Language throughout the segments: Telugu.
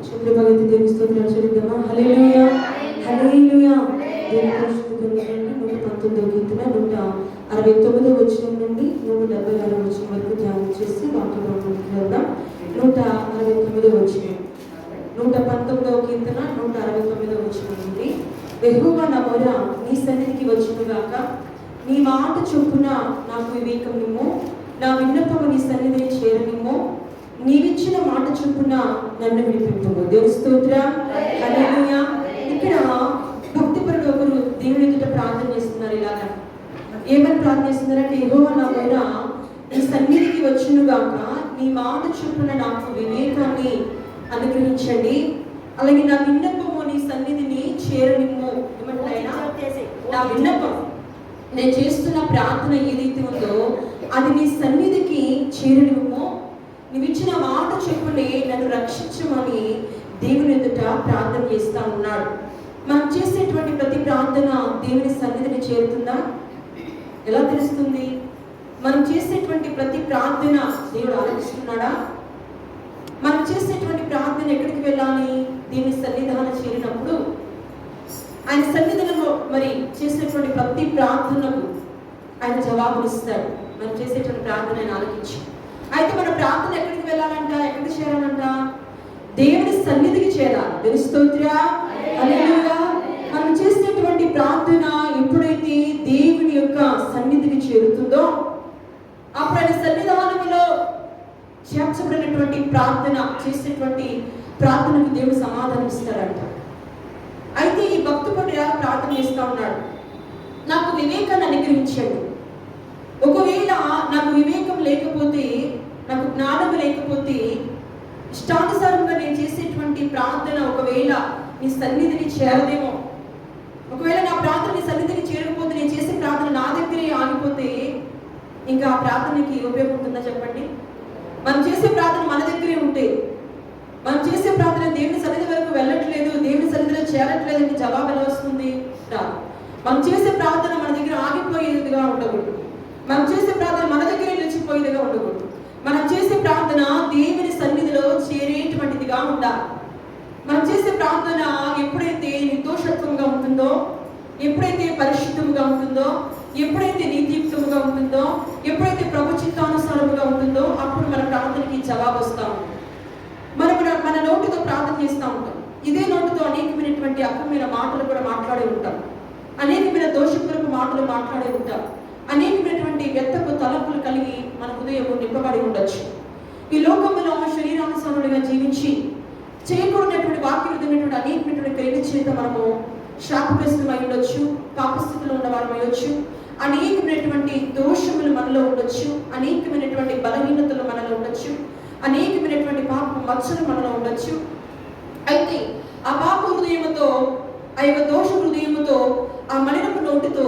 చేతులు పగెత్తి దేవుని స్తోత్రాలు చెల్లిద్దామా? హల్లెలూయా హల్లెలూయా. దేవుని పరిశుద్ధ గ్రంథంలో 119వ కీర్తన 169వ వచనం నుండి 176వ వచనం వరకు ధ్యానం చేసి వాక్యంలోకి వెళ్దాం. 169వ వచనం, 119వ కీర్తన 169వ వచనం నుండి, యెహోవా నా మొర నీ సన్నిధికి వచ్చునుగాక, నీ మాట చొప్పున నాకు వివేకం నిమ్ము, నా విన్నపము నీ సన్నిధిని చేరనిమ్ము, నీవిచ్చిన మాట చొప్పున నన్ను విడిపింపుము. దేవుని స్తోత్రం హల్లెలూయా. ఇక్కడ భక్తిపరుడు ఒకరు దేవుని ఎదుట ప్రార్థన చేస్తున్నారు. ఇలాగా ఏమని ప్రార్థన చేస్తున్నారంటే, యెహోవా నా మొర నీ సన్నిధికి వచ్చునుగాక, నీ మాట చొప్పున నాకు వివేకాన్ని అనుగ్రహించండి, అలాగే నా విన్నపము నీ సన్నిధిని చేరనిమ్ము. ఏమంటారైనా నా విన్నపం, నేను చేస్తున్న ప్రార్థన ఏదైతే ఉందో అది నీ సన్నిధికి చేరనిమ్ము, నువ్విచ్చిన మాట చెప్పుని నన్ను రక్షించమని దేవుని ఎదుట ప్రార్థన చేస్తూ ఉన్నాడు. మనం చేసేటువంటి ప్రతి ప్రార్థన దేవుని సన్నిధిని చేరుతుందా? ఎలా తెలుస్తుంది? మనం చేసేటువంటి ప్రతి ప్రార్థన దేవుడు ఆలోచిస్తున్నాడా? మనం చేసేటువంటి ప్రార్థన ఎక్కడికి వెళ్ళాలి? దేవుని సన్నిధానం చేరినప్పుడు ఆయన సన్నిధిలో మరి చేసేటువంటి ప్రతి ప్రార్థనకు ఆయన జవాబునిస్తాడు. మనం చేసేటువంటి ప్రార్థన ఆయన ఆలకించి. అయితే మన ప్రార్థన ఎక్కడికి వెళ్ళాలంట? ఎక్కడికి చేరాలంట? దేవుని సన్నిధికి చేరాలి. దేవుని స్తోత్రం హల్లెలూయా. మనం చేసేటువంటి ప్రార్థన ఎప్పుడైతే దేవుని యొక్క సన్నిధికి చేరుతుందో అప్పుడు ఆయన సన్నిధానంలో చేర్చబడినటువంటి ప్రార్థన చేసేటువంటి ప్రార్థనకు దేవుడు సమాధానం ఇస్తాడంట. అయితే ఈ భక్తుడు ప్రార్థన చేస్తూ ఉన్నాడు, నాకు వివేకాన్ని అనుగ్రహించండి. ఒకవేళ నాకు వివేకం లేకపోతే, నాకు జ్ఞానం లేకపోతే, ఇష్టానుసారంగా నేను చేసేటువంటి ప్రార్థన ఒకవేళ నీ సన్నిధిని చేరదేమో, ఒకవేళ నా ప్రార్థన నీ సన్నిధిని చేరకపోతే, నేను చేసే ప్రార్థన నా దగ్గరే ఆగిపోతే ఇంకా ఆ ప్రార్థనకి ఉపయోగం ఉంటుందా చెప్పండి? మనం చేసే ప్రార్థన మన దగ్గరే ఉంటే, మనం చేసే ప్రార్థన దేవుని సన్నిధి వరకు వెళ్ళట్లేదు, దేవుని సన్నిధిలో చేరట్లేదు అంటే జవాబు ఎలా వస్తుంది? రాదు. మనం చేసే ప్రార్థన మన దగ్గర ఆగిపోయేదిగా ఉండకూడదు. మనం చేసే ప్రార్థన మన దగ్గరే నిలిచిపోయేదిగా ఉండకూడదు. మనం చేసే ప్రార్థన దేవుని సన్నిధిలో చేరేటువంటిదిగా ఉండాలి. మనం చేసే ప్రార్థన ఎప్పుడైతే నిర్దోషత్వంగా ఉంటుందో, ఎప్పుడైతే పరిశుద్ధంగా ఉంటుందో, ఎప్పుడైతే నీతియుక్తముగా ఉంటుందో, ఎప్పుడైతే ప్రభు చిత్తానుసారముగా ఉంటుందో అప్పుడు మన ప్రార్థనకి జవాబు వస్తూ ఉంటుంది. మన నోటితో ప్రార్థన చేస్తూ ఉంటాం. ఇదే నోటితో అనేకమైనటువంటి అక్కమైన మాటలు కూడా మాట్లాడే ఉంటాం. అనేకమైన దోషపూర్వక మాటలు మాట్లాడే ఉంటాం. అనేకమైనటువంటి వ్యర్థపు తలపులు కలిగి మన హృదయం నింపబడి ఉండొచ్చు. ఈ లోకంలో శరీరానుసారుడిగా జీవించి చేయకూడనటువంటి వాక్యమైనటువంటి అనేకమైనటువంటి క్రియల చేత మనము శాపగ్రస్తులమై ఉండొచ్చు, పాపస్థితిలో ఉన్నవారు అయ్యొచ్చు, అనేకమైనటువంటి దోషములు మనలో ఉండొచ్చు, అనేకమైనటువంటి బలహీనతలు మనలో ఉండొచ్చు, అనేకమైనటువంటి పాప మచ్చలు మనలో ఉండొచ్చు. అయితే ఆ పాప హృదయముతో, ఆ యొక్క దోష హృదయముతో, ఆ మలినపు నోటితో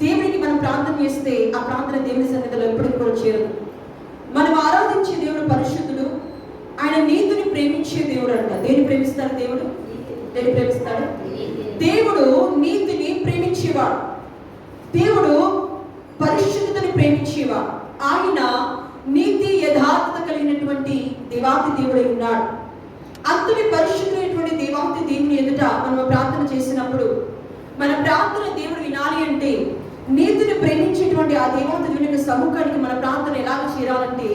దేవునికి మనం ప్రార్థన చేస్తే ఆ ప్రార్థన దేవుని సన్నిధిలో ఎప్పటికీ కూడా చేరదు. మనం ఆరాధించే దేవుడు పరిశుద్ధుడు, ఆయన నీతిని ప్రేమించే దేవుడు అంట. దేని ప్రేమిస్తాడు దేవుడు? దేని ప్రేమిస్తాడు? దేవుడు నీతిని ప్రేమించేవాడు, దేవుడు పరిశుద్ధతని ప్రేమించేవాడు. ఆయన నీతి యథార్థత కలిగినటువంటి దేవాతి దేవుడై ఉన్నాడు. అంతటి పరిశుద్ధమైనటువంటి దేవాతి దేవుని ఎదుట మనం ప్రార్థన చేసినప్పుడు మన ప్రార్థన దేవుడు వినాలి అంటే నీతిని ప్రేమించేటువంటి ఆ దేవాతి దేవుని సముఖానికి మన ప్రార్థన ఎలాగ చేరాలంటే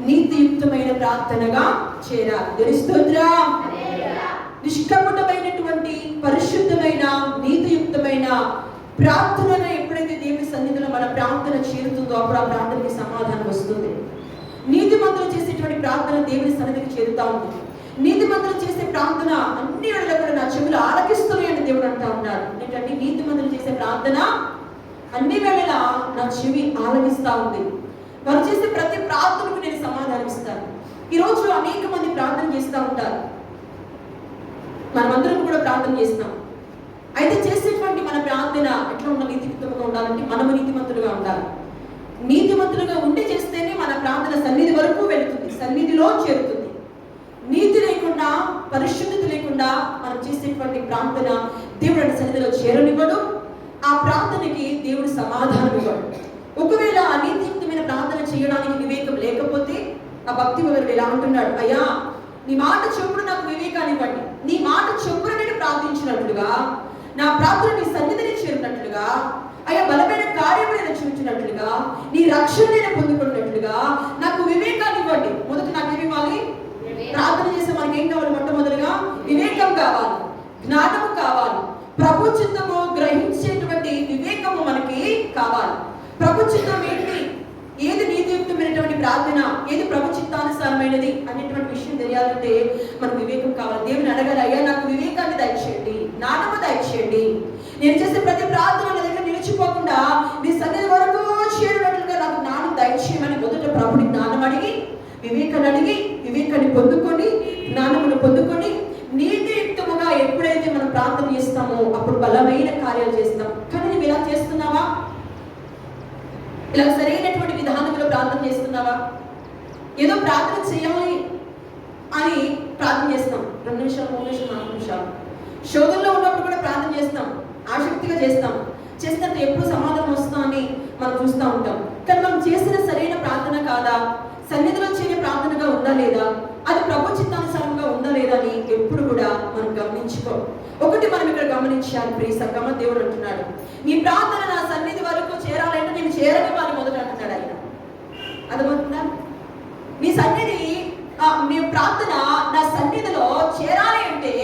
నీతియుక్తమైన ప్రార్థనగా చేరాలి. దేవుని స్తోత్రం. నిష్కపటమైనటువంటి పరిశుద్ధమైన నీతియుక్తమైన ప్రార్థనను ఎప్పుడైతే దేవుని సన్నిధిలో మన ప్రార్థన చేరుతుందో అప్పుడు ఆ ప్రార్థనకి సమాధానం వస్తుంది. నీతిమంతులు చేసేటువంటి ప్రార్థన దేవుని సన్నిధికి చేరుతా ఉంటుంది. నీతిమంతులు చేసే ప్రార్థన అన్ని వేళలా కూడా నా చెవులు ఆలకిస్తున్నాయని దేవుడు అంటా ఉన్నాడు. ఏంటంటే నీతిమంతులు చేసే ప్రార్థన అన్ని వేళలా నా చెవి ఆలకిస్తా ఉంది. వారు చేసే ప్రతి ప్రార్థనకు నేను సమాధానం ఇస్తాను. ఈరోజు అనేక మంది ప్రార్థన చేస్తూ ఉంటారు, మనమందరం కూడా ప్రార్థన చేస్తాం. అయితే చేసేటువంటి మన ప్రార్థన ఎట్లా ఉండాలి? నీతియుక్తంగా ఉండాలంటే మనము నీతిమంతులుగా ఉండాలి. నీతిమంతులుగా ఉండి చేస్తేనే మన ప్రార్థన సన్నిధి వరకు వెళుతుంది, సన్నిధిలో చేరుతుంది. నీతి లేకుండా, పరిశుద్ధత లేకుండా మనం చేసేటువంటి ప్రార్థన దేవుడి సన్నిధిలో చేరనివ్వడు. ఆ ప్రార్థనకి దేవుడు సమాధానం ఇవ్వడు. ఒకవేళ నీతియుక్తమైన ప్రార్థన చేయడానికి వివేకం లేకపోతే ఆ భక్తి ఎవరు ఎలా అంటున్నాడు, అయ్యా నీ మాట చొప్పున నాకు వివేకాన్ని ఇవ్వండి. నీ మాట చొప్పున నేను ప్రార్థించినట్లుగా, నా ప్రార్థన నీ సన్నిధిని చేరినట్లుగా, అయ్యా బలమైన కార్యము నేను చూపించినట్లుగా, నీ రక్షణ నేను పొందుకున్నట్లుగా నాకు వివేకాన్ని ఇవ్వండి. మొదట నాకు ఏమి ఇవ్వాలి? ప్రార్థన చేసే మనకి ఏం కావాలి? మొట్టమొదటిగా వివేకం కావాలి, జ్ఞానము కావాలి, ప్రభు చిత్తము గ్రహించేటువంటి వివేకము మనకి కావాలి. ప్రభు చిత్తం ఏంటి, ఏది నీతియుక్తమైనటువంటి ప్రార్థన, ఏది ప్రభు చిత్తానుసారమైనది అనేటువంటి విషయం తెలియాలంటే మనకు వివేకం కావాలి. దేవుని అడగాలి, అయ్యా నాకు వివేకాన్ని దయచేయండి, జ్ఞానము దయచేయండి. నేను చేసే ప్రతి ప్రార్థన నా దగ్గర నిలిచిపోకుండా నీ సన్నిధి వరకు చేరినట్లుగా నాకు జ్ఞానం దయచేయమని మొదట ప్రభుని జ్ఞానం అడిగి, వివేకాన్ని అడిగి, వివేకాన్ని పొందుకొని, జ్ఞానమును పొందుకొని, నీతియుక్తముగా ఎప్పుడైతే మనం ప్రార్థన చేస్తామో అప్పుడు బలమైన కార్యాలు చేస్తాం. కానీ నువ్వు ఇలా చేస్తున్నావా? ఇలా సరైనటువంటి విధానంలో ప్రార్థన చేస్తున్నావా? ఏదో ప్రార్థన చేయాలి అని ప్రార్థన చేస్తాం, 2 నిమిషాలు, 3 నిమిషాలు, 4 నిమిషాలు. శోధనలో ఉన్నప్పుడు కూడా ప్రార్థన చేస్తాం, ఆసక్తిగా చేస్తాం. చేసినట్టు ఎప్పుడు సమాధానం వస్తా అని మనం చూస్తూ ఉంటాం. కానీ మనం చేసిన సరైన ప్రార్థన కాదా, సన్నిధిలో చేరే ప్రార్థనగా ఉందా లేదా, అది ప్రభు చిత్తానుసారంగా ఉందా లేదా అని ఎప్పుడు కూడా మనం గమనించుకో. ఒకటి మనం ఇక్కడ గమనించాలి ప్రియ సంగమ, దేవుడు అంటున్నాడు నీ ప్రార్థన నా సన్నిధి వరకు చేరాలంటే నేను చేరనివ్వాలి మొదట అంటున్నాడు ఆయన. అర్థమవుతుందా? నీ సన్నిధి, నీ ప్రార్థన నా సన్నిధిలో చేరాలి అంటే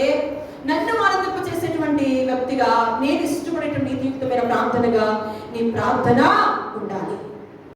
నన్ను ఆనందింప చేసేటువంటి వ్యక్తిగా, నేను ఇష్టపడేటువంటి నీతియుక్తమైన ప్రార్థనగా నీ ప్రార్థన